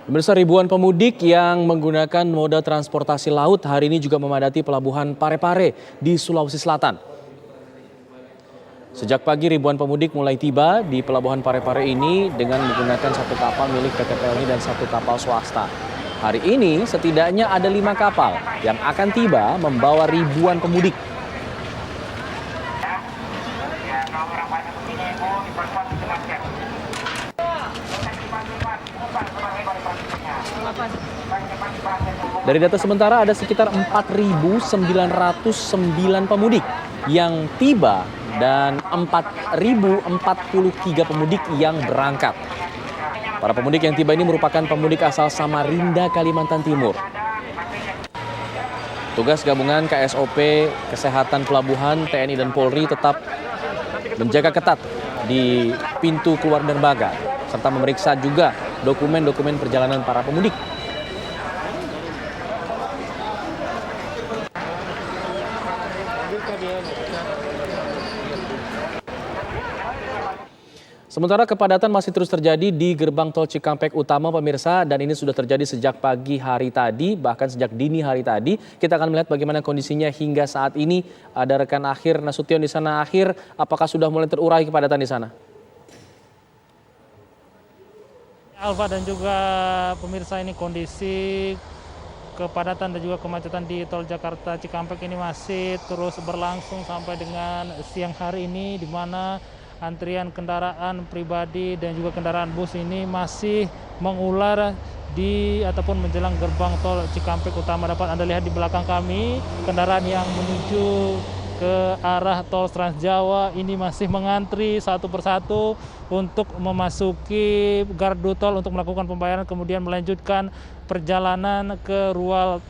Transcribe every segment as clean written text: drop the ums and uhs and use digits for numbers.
Pemirsa, ribuan pemudik yang menggunakan moda transportasi laut hari ini juga memadati pelabuhan Parepare di Sulawesi Selatan. Sejak pagi ribuan pemudik mulai tiba di pelabuhan Parepare ini dengan menggunakan satu kapal milik PT Pelni dan satu kapal swasta. Hari ini setidaknya ada 5 kapal yang akan tiba membawa ribuan pemudik. Dari data sementara ada sekitar 4.909 pemudik yang tiba dan 4.043 pemudik yang berangkat. Para pemudik yang tiba ini merupakan pemudik asal Samarinda, Kalimantan Timur. Tugas gabungan KSOP Kesehatan Pelabuhan, TNI dan Polri tetap menjaga ketat di pintu keluar dermaga serta memeriksa juga dokumen-dokumen perjalanan para pemudik. Sementara kepadatan masih terus terjadi di gerbang tol Cikampek Utama, pemirsa, dan ini sudah terjadi sejak pagi hari tadi, bahkan sejak dini hari tadi. Kita akan melihat bagaimana kondisinya hingga saat ini. Ada rekan Akhir Nasution di sana. Akhir, apakah sudah mulai terurai kepadatan di sana? Alfa dan juga pemirsa, ini kondisi kepadatan dan juga kemacetan di tol Jakarta Cikampek ini masih terus berlangsung sampai dengan siang hari ini, di mana antrian kendaraan pribadi dan juga kendaraan bus ini masih mengular di ataupun menjelang gerbang tol Cikampek Utama. Dapat Anda lihat di belakang kami, kendaraan yang menuju ke arah tol Trans Jawa ini masih mengantri satu persatu untuk memasuki gardu tol untuk melakukan pembayaran, kemudian melanjutkan perjalanan ke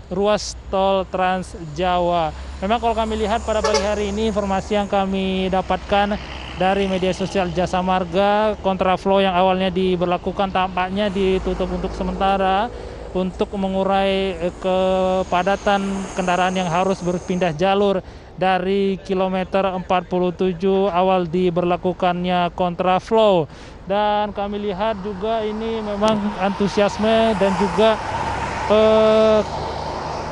ruas tol Trans Jawa. Memang kalau kami lihat pada pagi hari ini, informasi yang kami dapatkan dari media sosial Jasa Marga, kontraflow yang awalnya diberlakukan tampaknya ditutup untuk sementara untuk mengurai kepadatan kendaraan yang harus berpindah jalur. Dari kilometer 47 awal diberlakukannya kontraflow, dan kami lihat juga ini memang antusiasme dan juga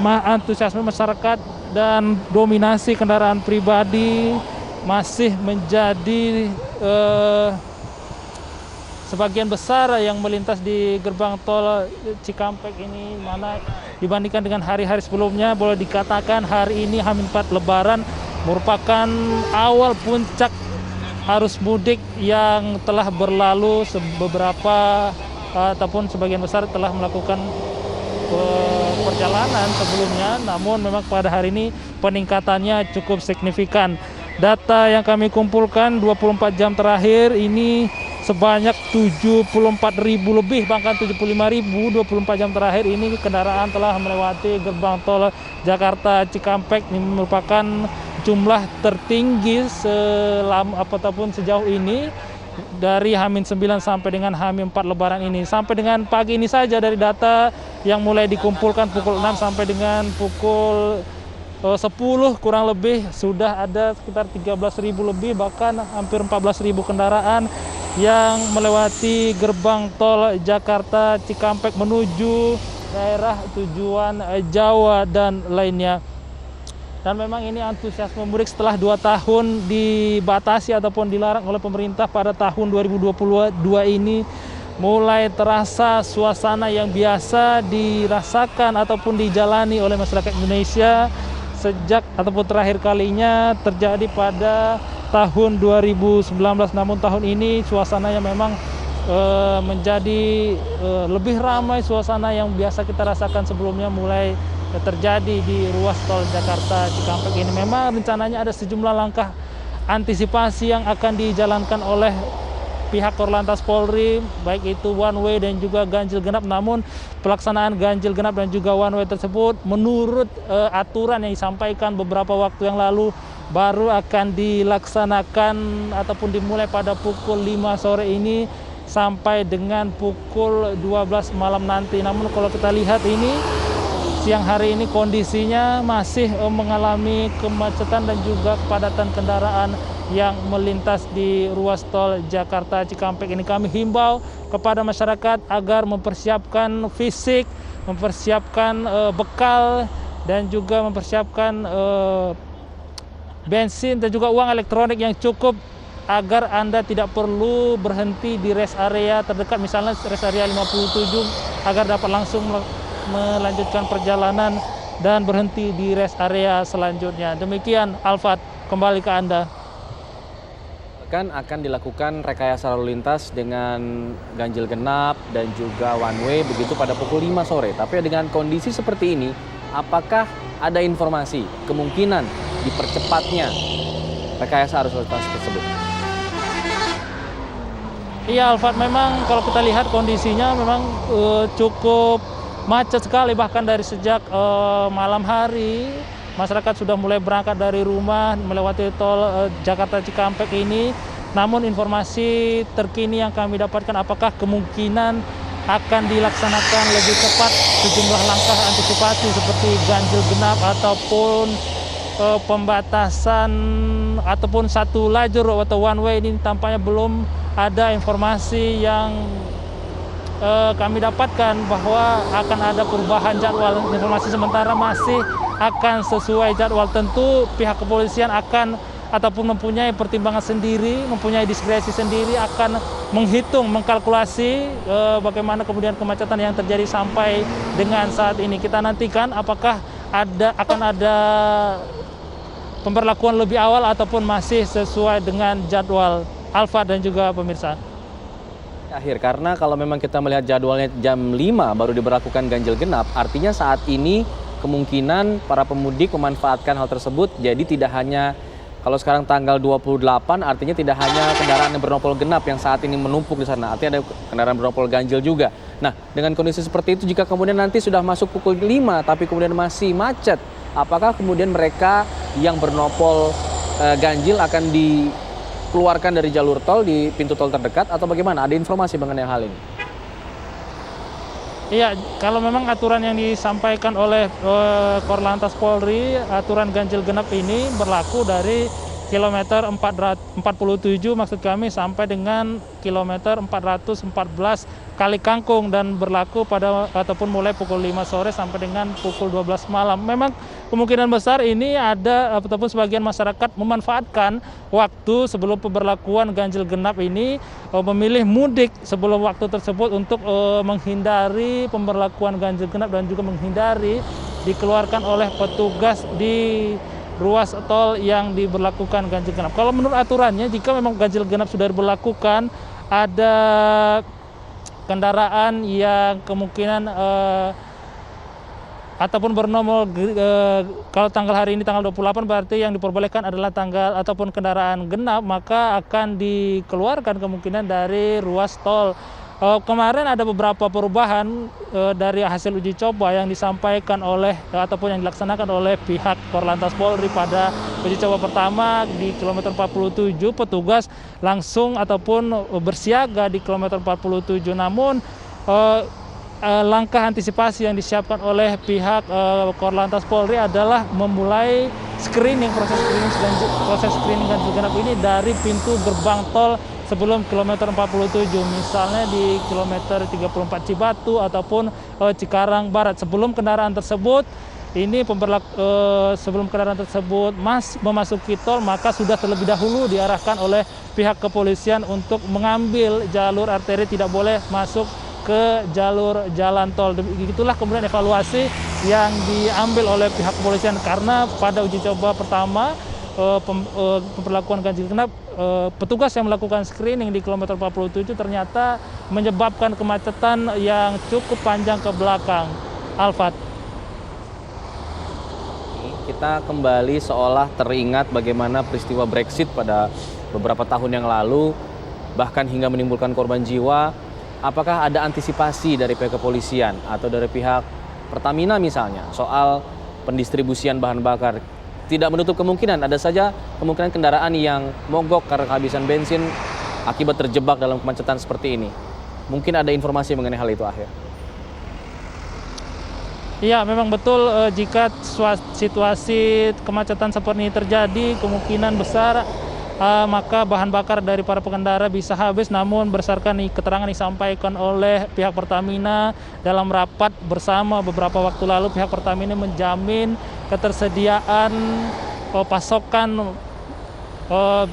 antusiasme masyarakat dan dominasi kendaraan pribadi masih menjadi sebagian besar yang melintas di gerbang tol Cikampek ini, mana dibandingkan dengan hari-hari sebelumnya boleh dikatakan hari ini H-4 Lebaran merupakan awal puncak arus mudik yang telah berlalu. Beberapa ataupun sebagian besar telah melakukan perjalanan sebelumnya, namun memang pada hari ini peningkatannya cukup signifikan. Data yang kami kumpulkan 24 jam terakhir ini sebanyak 74.000 lebih, bahkan 75.000 24 jam terakhir ini kendaraan telah melewati gerbang tol Jakarta Cikampek. Ini merupakan jumlah tertinggi ataupun sejauh ini dari H-9 sampai dengan H-4 Lebaran ini. Sampai dengan pagi ini saja dari data yang mulai dikumpulkan pukul 6 sampai dengan pukul 10 kurang lebih sudah ada sekitar 13.000 lebih, bahkan hampir 14.000 kendaraan yang melewati gerbang tol Jakarta Cikampek menuju daerah tujuan Jawa dan lainnya. Dan memang ini antusiasme mudik setelah 2 tahun dibatasi ataupun dilarang oleh pemerintah pada tahun 2022 ini mulai terasa suasana yang biasa dirasakan ataupun dijalani oleh masyarakat Indonesia sejak ataupun terakhir kalinya terjadi pada tahun 2019. Namun tahun ini suasananya memang menjadi lebih ramai. Suasana yang biasa kita rasakan sebelumnya mulai terjadi di ruas tol Jakarta Cikampek ini. Memang rencananya ada sejumlah langkah antisipasi yang akan dijalankan oleh pihak Korlantas Polri, baik itu one way dan juga ganjil genap. Namun pelaksanaan ganjil genap dan juga one way tersebut menurut aturan yang disampaikan beberapa waktu yang lalu baru akan dilaksanakan ataupun dimulai pada pukul 5 sore ini sampai dengan pukul 12 malam nanti. Namun kalau kita lihat ini siang hari ini kondisinya masih mengalami kemacetan dan juga kepadatan kendaraan yang melintas di ruas tol Jakarta Cikampek ini. Kami himbau kepada masyarakat agar mempersiapkan fisik, mempersiapkan bekal, dan juga mempersiapkan bensin dan juga uang elektronik yang cukup agar Anda tidak perlu berhenti di rest area terdekat, misalnya rest area 57, agar dapat langsung melanjutkan perjalanan dan berhenti di rest area selanjutnya. Demikian, Alfat, kembali ke Anda. Akan dilakukan rekayasa lalu lintas dengan ganjil genap dan juga one way begitu pada pukul 5 sore. Tapi dengan kondisi seperti ini, apakah ada informasi kemungkinan dipercepatnya rekayasa arus lalu lintas tersebut? Iya, Alfat, memang kalau kita lihat kondisinya memang cukup macet sekali, bahkan dari sejak malam hari masyarakat sudah mulai berangkat dari rumah melewati tol Jakarta Cikampek ini. Namun informasi terkini yang kami dapatkan, apakah kemungkinan akan dilaksanakan lebih cepat sejumlah langkah antisipasi seperti ganjil genap ataupun pembatasan ataupun satu lajur atau one way, ini tampaknya belum ada informasi yang kami dapatkan bahwa akan ada perubahan jadwal. Informasi sementara masih akan sesuai jadwal. Tentu pihak kepolisian akan ataupun mempunyai pertimbangan sendiri, mempunyai diskresi sendiri, akan menghitung, mengkalkulasi bagaimana kemudian kemacetan yang terjadi sampai dengan saat ini. Kita nantikan apakah akan ada pemberlakuan lebih awal ataupun masih sesuai dengan jadwal, Alfa dan juga pemirsa. Akhir, karena kalau memang kita melihat jadwalnya jam 5 baru diberlakukan ganjil genap, artinya saat ini kemungkinan para pemudik memanfaatkan hal tersebut. Jadi tidak hanya, kalau sekarang tanggal 28, artinya tidak hanya kendaraan yang bernopol genap yang saat ini menumpuk di sana, artinya ada kendaraan bernopol ganjil juga. Nah, dengan kondisi seperti itu, jika kemudian nanti sudah masuk pukul 5 tapi kemudian masih macet, apakah kemudian mereka yang bernopol ganjil akan dikeluarkan dari jalur tol di pintu tol terdekat atau bagaimana? Ada informasi mengenai hal ini? Iya, kalau memang aturan yang disampaikan oleh Korlantas Polri, aturan ganjil genap ini berlaku dari kilometer 47 maksud kami sampai dengan kilometer 414 Kali Kangkung, dan berlaku pada ataupun mulai pukul 5 sore sampai dengan pukul 12 malam. Memang kemungkinan besar ini ada ataupun sebagian masyarakat memanfaatkan waktu sebelum pemberlakuan ganjil genap ini, memilih mudik sebelum waktu tersebut untuk menghindari pemberlakuan ganjil genap dan juga menghindari dikeluarkan oleh petugas di ruas tol yang diberlakukan ganjil genap. Kalau menurut aturannya, jika memang ganjil genap sudah diberlakukan, ada kendaraan yang kemungkinan ataupun bernomor kalau tanggal hari ini tanggal 28, berarti yang diperbolehkan adalah tanggal ataupun kendaraan genap, maka akan dikeluarkan kemungkinan dari ruas tol. Kemarin ada beberapa perubahan dari hasil uji coba yang disampaikan oleh ataupun yang dilaksanakan oleh pihak Korlantas Polri. Pada uji coba pertama di kilometer 47, petugas langsung ataupun bersiaga di kilometer 47. Namun langkah antisipasi yang disiapkan oleh pihak Korlantas Polri adalah memulai proses screening ganjil genap ini dari pintu gerbang tol sebelum kilometer 47, misalnya di kilometer 34 Cibatu ataupun Cikarang Barat. Sebelum kendaraan tersebut memasuki tol, maka sudah terlebih dahulu diarahkan oleh pihak kepolisian untuk mengambil jalur arteri, tidak boleh masuk ke jalur jalan tol. Begitulah kemudian evaluasi yang diambil oleh pihak kepolisian, karena pada uji coba pertama pemberlakuan ganjil genap, petugas yang melakukan screening di kilometer 47 ternyata menyebabkan kemacetan yang cukup panjang ke belakang. Alfat. Kita kembali seolah teringat bagaimana peristiwa Brexit pada beberapa tahun yang lalu, bahkan hingga menimbulkan korban jiwa. Apakah ada antisipasi dari pihak kepolisian atau dari pihak Pertamina misalnya soal pendistribusian bahan bakar? Tidak menutup kemungkinan, ada saja kemungkinan kendaraan yang mogok karena kehabisan bensin akibat terjebak dalam kemacetan seperti ini. Mungkin ada informasi mengenai hal itu, Akhir? Iya, memang betul, jika situasi kemacetan seperti ini terjadi, kemungkinan besar maka bahan bakar dari para pengendara bisa habis. Namun berdasarkan keterangan disampaikan oleh pihak Pertamina dalam rapat bersama beberapa waktu lalu, pihak Pertamina menjamin ketersediaan pasokan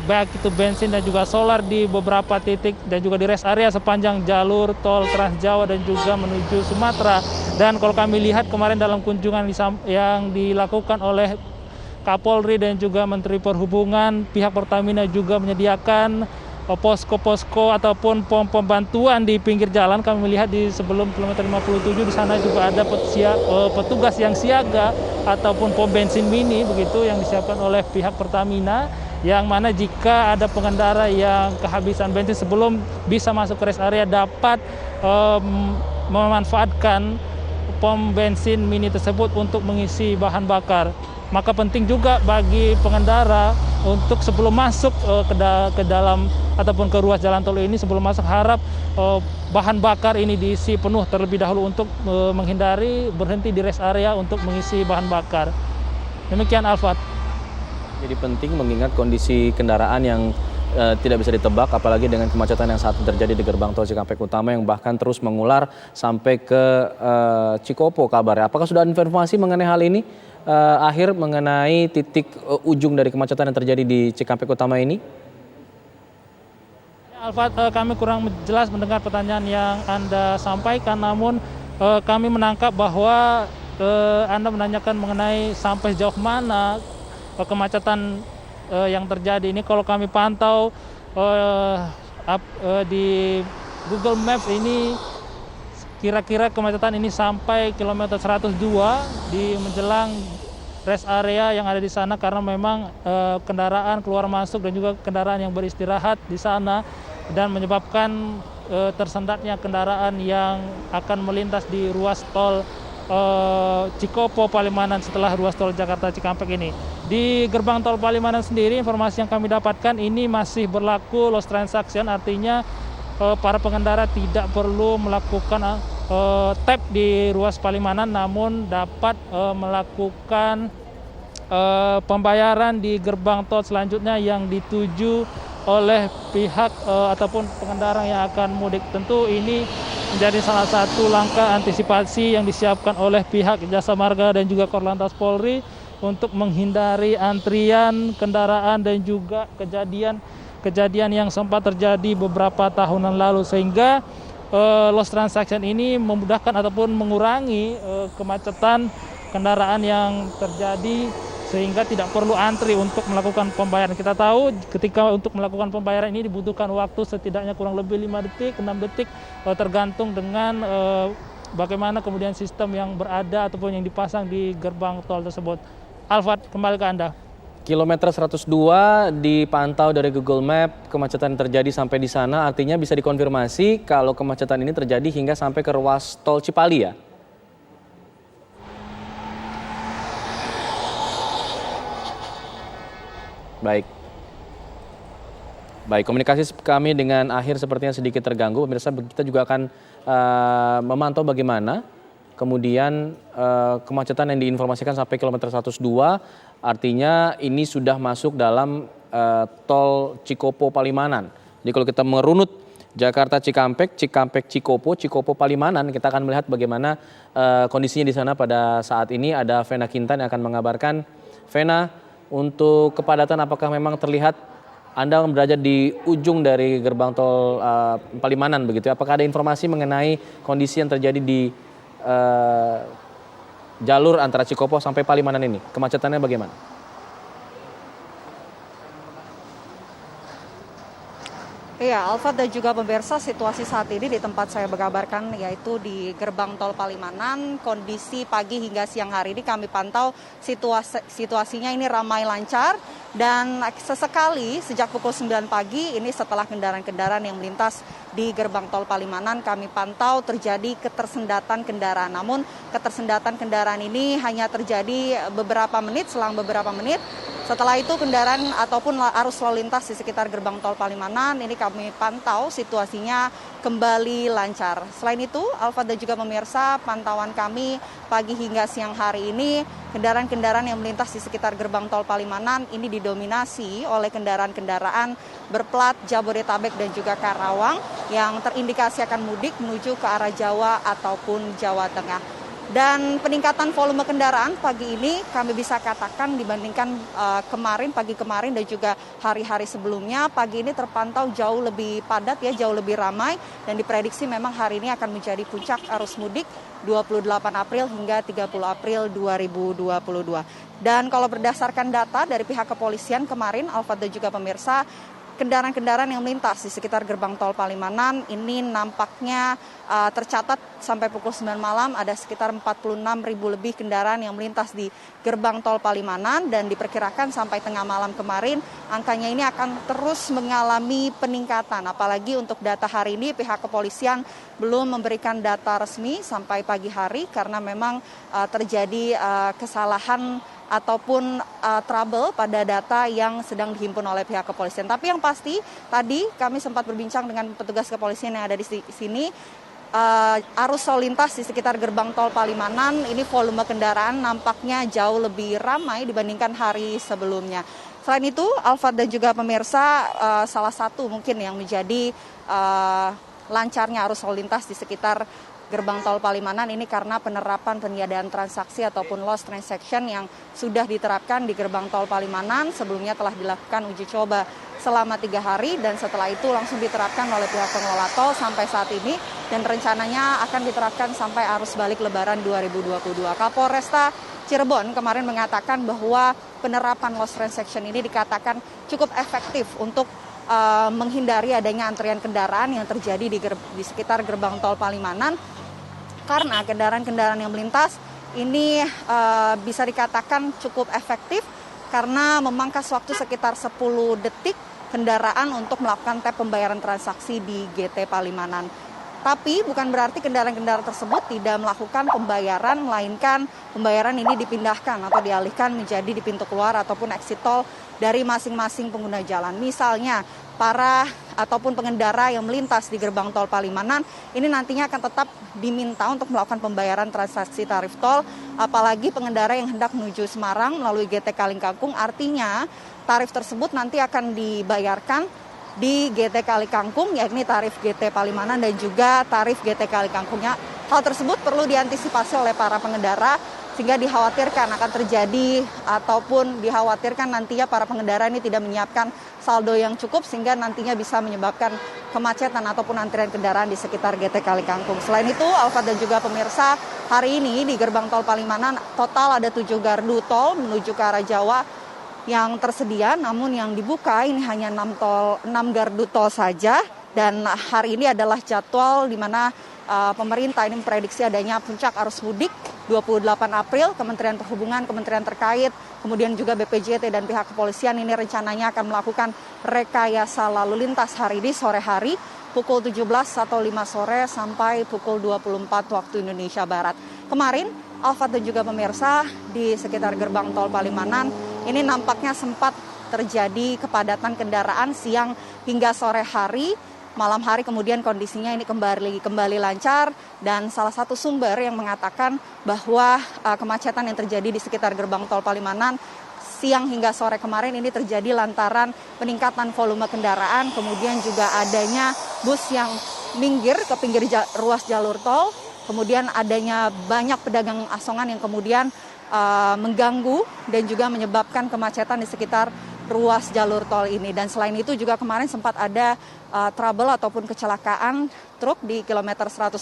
baik itu bensin dan juga solar di beberapa titik dan juga di rest area sepanjang jalur tol Trans Jawa dan juga menuju Sumatera. Dan kalau kami lihat kemarin dalam kunjungan yang dilakukan oleh Kapolri dan juga Menteri Perhubungan, pihak Pertamina juga menyediakan posko-posko ataupun pom-pom bantuan di pinggir jalan. Kami melihat di sebelum kilometer 57 di sana juga ada petugas yang siaga ataupun pom bensin mini begitu yang disiapkan oleh pihak Pertamina, yang mana jika ada pengendara yang kehabisan bensin sebelum bisa masuk ke rest area dapat memanfaatkan pom bensin mini tersebut untuk mengisi bahan bakar. Maka penting juga bagi pengendara untuk sebelum masuk ke dalam ataupun ke ruas jalan tol ini, sebelum masuk harap bahan bakar ini diisi penuh terlebih dahulu untuk menghindari berhenti di rest area untuk mengisi bahan bakar. Demikian Alfat. Jadi penting mengingat kondisi kendaraan yang tidak bisa ditebak, apalagi dengan kemacetan yang saat ini terjadi di gerbang tol Cikampek Utama yang bahkan terus mengular sampai ke Cikopo kabarnya. Apakah sudah ada informasi mengenai hal ini? Akhir mengenai titik ujung dari kemacetan yang terjadi di Cikampek Utama ini? Alfat, kami kurang jelas mendengar pertanyaan yang Anda sampaikan, namun kami menangkap bahwa Anda menanyakan mengenai sampai sejauh mana kemacetan yang terjadi ini. Kalau kami pantau di Google Maps ini, kira-kira kemacetan ini sampai kilometer 102 di menjelang rest area yang ada di sana, karena memang kendaraan keluar masuk dan juga kendaraan yang beristirahat di sana, dan menyebabkan tersendatnya kendaraan yang akan melintas di ruas tol Cikopo Palimanan setelah ruas tol Jakarta Cikampek ini. Di gerbang tol Palimanan sendiri, informasi yang kami dapatkan ini masih berlaku lost transaction, artinya para pengendara tidak perlu melakukan tap di ruas Palimanan, namun dapat melakukan pembayaran di gerbang tol selanjutnya yang dituju oleh pihak ataupun pengendara yang akan mudik. Tentu ini menjadi salah satu langkah antisipasi yang disiapkan oleh pihak Jasa Marga dan juga Korlantas Polri untuk menghindari antrian kendaraan dan juga kejadian yang sempat terjadi beberapa tahunan lalu, sehingga lost transaction ini memudahkan ataupun mengurangi kemacetan kendaraan yang terjadi, sehingga tidak perlu antri untuk melakukan pembayaran. Kita tahu ketika untuk melakukan pembayaran ini dibutuhkan waktu setidaknya kurang lebih 5 detik, 6 detik, tergantung dengan bagaimana kemudian sistem yang berada ataupun yang dipasang di gerbang tol tersebut. Alfat, kembali ke Anda. Kilometer 102 dipantau dari Google Map, kemacetan terjadi sampai di sana, artinya bisa dikonfirmasi kalau kemacetan ini terjadi hingga sampai ke ruas tol Cipali ya? Baik, komunikasi kami dengan Akhir sepertinya sedikit terganggu. Pemirsa, kita juga akan memantau bagaimana kemudian kemacetan yang diinformasikan sampai kilometer 102, artinya ini sudah masuk dalam tol Cikopo Palimanan. Jadi kalau kita merunut Jakarta Cikampek, Cikampek Cikopo, Cikopo Palimanan, kita akan melihat bagaimana kondisinya di sana pada saat ini. Ada Vena Kintan yang akan mengabarkan. Vena, untuk kepadatan apakah memang terlihat Anda berada di ujung dari gerbang tol Palimanan begitu? Apakah ada informasi mengenai kondisi yang terjadi di jalur antara Cikopo sampai Palimanan ini? Kemacetannya bagaimana? Iya, Alfat dan juga pemirsa, situasi saat ini di tempat saya mengabarkan yaitu di gerbang tol Palimanan. Kondisi pagi hingga siang hari ini kami pantau situasinya ini ramai lancar, dan sesekali sejak pukul 9 pagi ini setelah kendaraan-kendaraan yang melintas di gerbang tol Palimanan kami pantau terjadi ketersendatan kendaraan. Namun ketersendatan kendaraan ini hanya terjadi beberapa menit, selang beberapa menit Setelah itu kendaraan ataupun arus lalu lintas di sekitar gerbang tol Palimanan ini kami pantau situasinya kembali lancar. Selain itu, Alfat dan juga pemirsa, pantauan kami pagi hingga siang hari ini, kendaraan-kendaraan yang melintas di sekitar gerbang tol Palimanan ini didominasi oleh kendaraan-kendaraan berplat Jabodetabek dan juga Karawang yang terindikasi akan mudik menuju ke arah Jawa ataupun Jawa Tengah. Dan peningkatan volume kendaraan pagi ini kami bisa katakan dibandingkan pagi kemarin dan juga hari-hari sebelumnya, pagi ini terpantau jauh lebih padat ya, jauh lebih ramai, dan diprediksi memang hari ini akan menjadi puncak arus mudik 28 April hingga 30 April 2022. Dan kalau berdasarkan data dari pihak kepolisian kemarin, Alfat dan juga pemirsa, kendaraan-kendaraan yang melintas di sekitar gerbang tol Palimanan ini nampaknya tercatat sampai pukul 9 malam ada sekitar 46.000 lebih kendaraan yang melintas di gerbang tol Palimanan, dan diperkirakan sampai tengah malam kemarin angkanya ini akan terus mengalami peningkatan. Apalagi untuk data hari ini pihak kepolisian belum memberikan data resmi sampai pagi hari karena memang terjadi kesalahan ataupun trouble pada data yang sedang dihimpun oleh pihak kepolisian. Tapi yang pasti tadi kami sempat berbincang dengan petugas kepolisian yang ada di sini, arus lalu lintas di sekitar gerbang tol Palimanan ini volume kendaraan nampaknya jauh lebih ramai dibandingkan hari sebelumnya. Selain itu, Alfat dan juga pemirsa, salah satu mungkin yang menjadi lancarnya arus lalu lintas di sekitar gerbang tol Palimanan ini karena penerapan peniadaan transaksi ataupun lost transaction yang sudah diterapkan di gerbang tol Palimanan. Sebelumnya telah dilakukan uji coba selama 3 hari dan setelah itu langsung diterapkan oleh pihak pengelola tol sampai saat ini, dan rencananya akan diterapkan sampai arus balik Lebaran 2022. Kapolresta Cirebon kemarin mengatakan bahwa penerapan lost transaction ini dikatakan cukup efektif untuk menghindari adanya antrian kendaraan yang terjadi di sekitar gerbang tol Palimanan, karena kendaraan-kendaraan yang melintas ini bisa dikatakan cukup efektif karena memangkas waktu sekitar 10 detik kendaraan untuk melakukan tap pembayaran transaksi di GT Palimanan. Tapi bukan berarti kendaraan-kendaraan tersebut tidak melakukan pembayaran, melainkan pembayaran ini dipindahkan atau dialihkan menjadi di pintu keluar ataupun exit tol dari masing-masing pengguna jalan. Misalnya para ataupun pengendara yang melintas di gerbang tol Palimanan ini nantinya akan tetap diminta untuk melakukan pembayaran transaksi tarif tol, apalagi pengendara yang hendak menuju Semarang melalui GT Kalingkangkung, artinya tarif tersebut nanti akan dibayarkan di GT Kalingkangkung, yakni tarif GT Palimanan dan juga tarif GT Kalingkangkungnya. Hal tersebut perlu diantisipasi oleh para pengendara sehingga dikhawatirkan akan terjadi ataupun dikhawatirkan nantinya para pengendara ini tidak menyiapkan saldo yang cukup sehingga nantinya bisa menyebabkan kemacetan ataupun antrian kendaraan di sekitar GT Kalingkangkung. Selain itu, Alfat dan juga pemirsa, hari ini di gerbang tol Palimanan total ada 7 gardu tol menuju ke arah Jawa yang tersedia, namun yang dibuka ini hanya 6 gardu tol saja, dan hari ini adalah jadwal di mana pemerintah ini memprediksi adanya puncak arus mudik 28 April. Kementerian Perhubungan, kementerian terkait, kemudian juga BPJT dan pihak kepolisian ini rencananya akan melakukan rekayasa lalu lintas hari ini sore hari pukul 17 atau 5 sore sampai pukul 24 waktu Indonesia Barat. Kemarin Alfat dan juga pemirsa, di sekitar gerbang tol Palimanan ini nampaknya sempat terjadi kepadatan kendaraan siang hingga sore hari. Malam hari kemudian kondisinya ini kembali lancar, dan salah satu sumber yang mengatakan bahwa kemacetan yang terjadi di sekitar gerbang tol Palimanan siang hingga sore kemarin ini terjadi lantaran peningkatan volume kendaraan, kemudian juga adanya bus yang minggir ke pinggir ruas jalur tol, kemudian adanya banyak pedagang asongan yang kemudian mengganggu dan juga menyebabkan kemacetan di sekitar ruas jalur tol ini. Dan selain itu juga kemarin sempat ada trouble ataupun kecelakaan truk di kilometer 182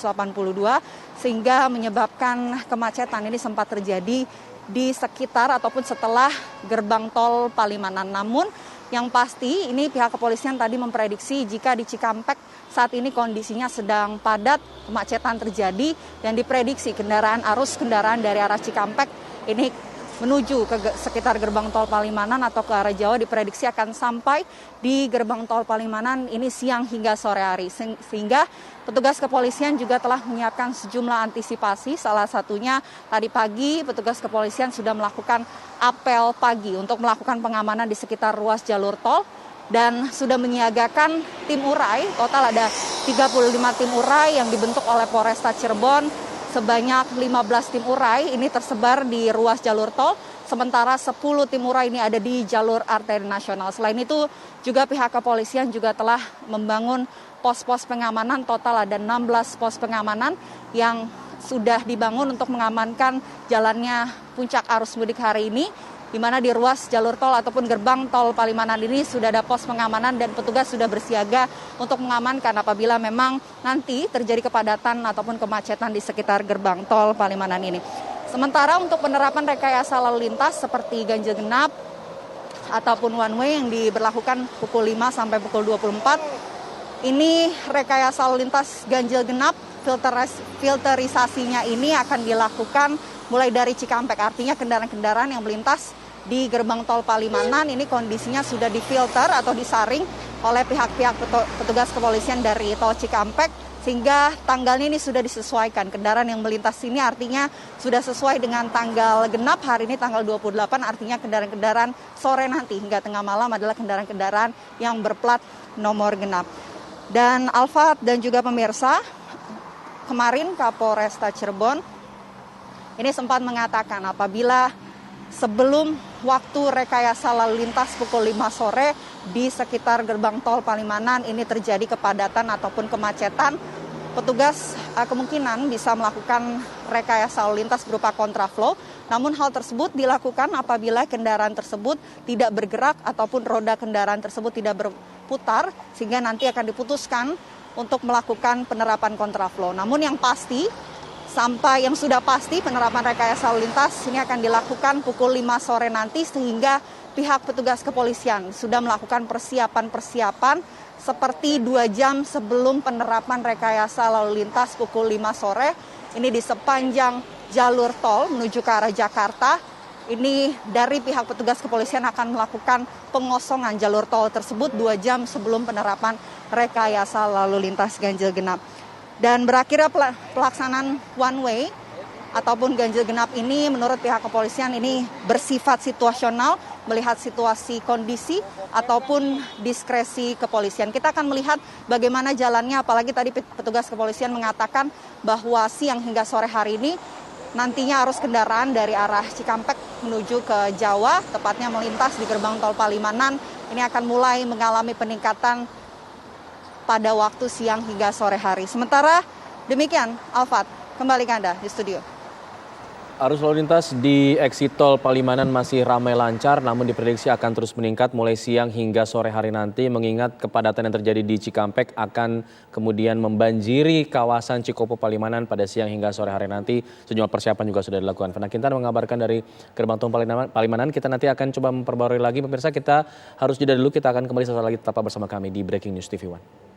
sehingga menyebabkan kemacetan ini sempat terjadi di sekitar ataupun setelah gerbang tol Palimanan. Namun yang pasti ini pihak kepolisian tadi memprediksi jika di Cikampek saat ini kondisinya sedang padat, kemacetan terjadi, dan diprediksi arus kendaraan dari arah Cikampek ini menuju ke sekitar gerbang tol Palimanan atau ke arah Jawa diprediksi akan sampai di gerbang tol Palimanan ini siang hingga sore hari. Sehingga petugas kepolisian juga telah menyiapkan sejumlah antisipasi. Salah satunya tadi pagi petugas kepolisian sudah melakukan apel pagi untuk melakukan pengamanan di sekitar ruas jalur tol dan sudah menyiagakan tim urai. Total ada 35 tim urai yang dibentuk oleh Polresta Cirebon. Sebanyak 15 tim urai ini tersebar di ruas jalur tol, sementara 10 tim urai ini ada di jalur arteri nasional. Selain itu juga pihak kepolisian juga telah membangun pos-pos pengamanan, total ada 16 pos pengamanan yang sudah dibangun untuk mengamankan jalannya puncak arus mudik hari ini, di mana di ruas jalur tol ataupun gerbang tol Palimanan ini sudah ada pos pengamanan dan petugas sudah bersiaga untuk mengamankan apabila memang nanti terjadi kepadatan ataupun kemacetan di sekitar gerbang tol Palimanan ini. Sementara untuk penerapan rekayasa lalu lintas seperti ganjil genap ataupun one way yang diberlakukan pukul 5 sampai pukul 24, ini rekayasa lalu lintas ganjil genap filterisasinya ini akan dilakukan mulai dari Cikampek, artinya kendaraan-kendaraan yang melintas di gerbang tol Palimanan ini kondisinya sudah difilter atau disaring oleh pihak-pihak petugas kepolisian dari tol Cikampek, sehingga tanggalnya ini sudah disesuaikan. Kendaraan yang melintas ini artinya sudah sesuai dengan tanggal genap, hari ini tanggal 28, artinya kendaraan-kendaraan sore nanti hingga tengah malam adalah kendaraan-kendaraan yang berplat nomor genap. Dan Alfat dan juga pemirsa, kemarin Kapolresta Cirebon ini sempat mengatakan apabila sebelum waktu rekayasa lalu lintas pukul 5 sore di sekitar gerbang tol Palimanan ini terjadi kepadatan ataupun kemacetan, petugas kemungkinan bisa melakukan rekayasa lalu lintas berupa kontraflow. Namun hal tersebut dilakukan apabila kendaraan tersebut tidak bergerak ataupun roda kendaraan tersebut tidak berputar, sehingga nanti akan diputuskan untuk melakukan penerapan kontraflow. Namun yang pasti, sampai yang sudah pasti penerapan rekayasa lalu lintas ini akan dilakukan pukul 5 sore nanti, sehingga pihak petugas kepolisian sudah melakukan persiapan-persiapan seperti 2 jam sebelum penerapan rekayasa lalu lintas pukul 5 sore. Ini di sepanjang jalur tol menuju ke arah Jakarta. Ini dari pihak petugas kepolisian akan melakukan pengosongan jalur tol tersebut 2 jam sebelum penerapan rekayasa lalu lintas ganjil genap. Dan berakhirnya pelaksanaan one way ataupun ganjil genap ini menurut pihak kepolisian ini bersifat situasional, melihat situasi kondisi ataupun diskresi kepolisian. Kita akan melihat bagaimana jalannya, apalagi tadi petugas kepolisian mengatakan bahwa siang hingga sore hari ini nantinya arus kendaraan dari arah Cikampek menuju ke Jawa, tepatnya melintas di gerbang tol Palimanan, ini akan mulai mengalami peningkatan pada waktu siang hingga sore hari. Sementara demikian, Alfat, kembali ke Anda di studio. Arus lalu lintas di eksit tol Palimanan masih ramai lancar, namun diprediksi akan terus meningkat mulai siang hingga sore hari nanti, mengingat kepadatan yang terjadi di Cikampek akan kemudian membanjiri kawasan Cikopo Palimanan pada siang hingga sore hari nanti. Sejumlah persiapan juga sudah dilakukan. Vena Kintan mengabarkan dari gerbang tol Palimanan. Kita nanti akan coba memperbarui lagi. Pemirsa, kita harus jeda dulu. Kita akan kembali sesaat lagi, tetap bersama kami di Breaking News TV One.